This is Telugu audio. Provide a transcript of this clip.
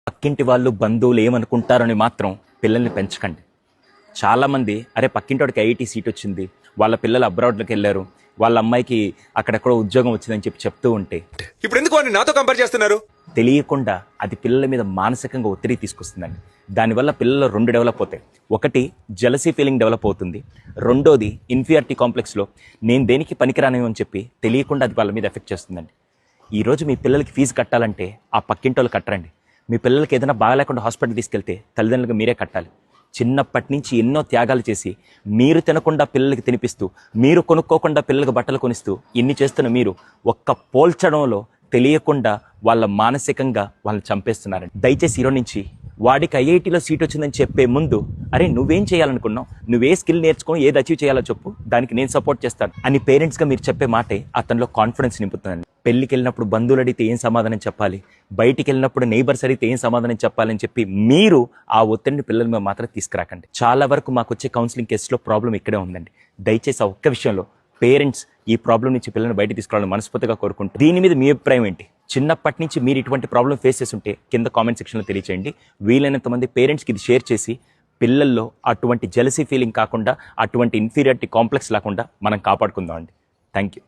పక్కింటి వాళ్ళు బంధువులు ఏమనుకుంటారని మాత్రం పిల్లల్ని పెంచకండి. చాలామంది అరే పక్కింటోడికి ఐఐటీ సీట్ వచ్చింది, వాళ్ళ పిల్లలు అబ్రాడ్లోకి వెళ్ళారు, వాళ్ళ అమ్మాయికి అక్కడెక్కడో ఉద్యోగం వచ్చిందని చెప్తూ ఉంటే ఇప్పుడు ఎందుకు వాడిని నాతో కంపేర్ చేస్తున్నారు? తెలియకుండా అది పిల్లల మీద మానసికంగా ఒత్తిడి తీసుకొస్తుందండి. దానివల్ల పిల్లలు రెండు డెవలప్ అవుతాయి. ఒకటి జెలసీ ఫీలింగ్ డెవలప్ అవుతుంది, రెండోది ఇన్ఫీరియారిటీ కాంప్లెక్స్లో నేను దేనికి పనికిరాను అని చెప్పి తెలియకుండా అది వాళ్ళ మీద ఎఫెక్ట్ చేస్తుందండి. ఈరోజు మీ పిల్లలకి ఫీజు కట్టాలంటే ఆ పక్కింటోళ్ళు కట్టరండి. మీ పిల్లలకి ఏదైనా బాగాలేకుండా హాస్పిటల్ తీసుకెళ్తే తల్లిదండ్రులుగా మీరే కట్టాలి. చిన్నప్పటి నుంచి ఎన్నో త్యాగాలు చేసి మీరు తినకుండా పిల్లలకి తినిపిస్తూ, మీరు కొనుక్కోకుండా పిల్లలకు బట్టలు కొనిస్తూ ఇన్ని చేస్తున్న మీరు ఒక్క పోల్చడంలో తెలియకుండా వాళ్ళ మానసికంగా వాళ్ళని చంపేస్తున్నారండి. దయచేసి ఈరోజు నుంచి వాడికి ఐఐటీలో సీట్ వచ్చిందని చెప్పే ముందు అరే నువ్వేం చేయాలనుకున్నావు, నువ్వే స్కిల్ నేర్చుకొని ఏది అచీవ్ చేయాలో చెప్పు, దానికి నేను సపోర్ట్ చేస్తాను అని పేరెంట్స్గా మీరు చెప్పే మాటే అతనిలో కాన్ఫిడెన్స్ నింపుతుందండి. పెళ్ళికి వెళ్ళినప్పుడు బంధువులు అడిగితే ఏం సమాధానం చెప్పాలి, బయటికి వెళ్ళినప్పుడు నైబర్స్ అడిగితే ఏం సమాధానం చెప్పాలని చెప్పి మీరు ఆ ఒత్తిడిని పిల్లల మీద మాత్రం తీసుకురాకండి. చాలా వరకు మాకు వచ్చే కౌన్సిలింగ్ కేసులో ప్రాబ్లం ఇక్కడే ఉందండి. దయచేసి ఆ ఒక్క విషయంలో పేరెంట్స్ ఈ ప్రాబ్లం నుంచి పిల్లల్ని బయట తీసుకురావాలని మనస్ఫూర్తిగా కోరుకుంటూ, దీని మీద మీ అభిప్రాయం ఏంటి? చిన్నప్పటి నుంచి మీరు ఇటువంటి ప్రాబ్లం ఫేస్ చేసి ఉంటే కింద కామెంట్ సెక్షన్లో తెలియచేయండి. వీలైనంత మంది పేరెంట్స్కి ఇది షేర్ చేసి పిల్లల్లో అటువంటి జెలసీ ఫీలింగ్ కాకుండా, అటువంటి ఇన్ఫీరియారిటీ కాంప్లెక్స్ లేకుండా మనం కాపాడుకుందాం అండి. Thank you.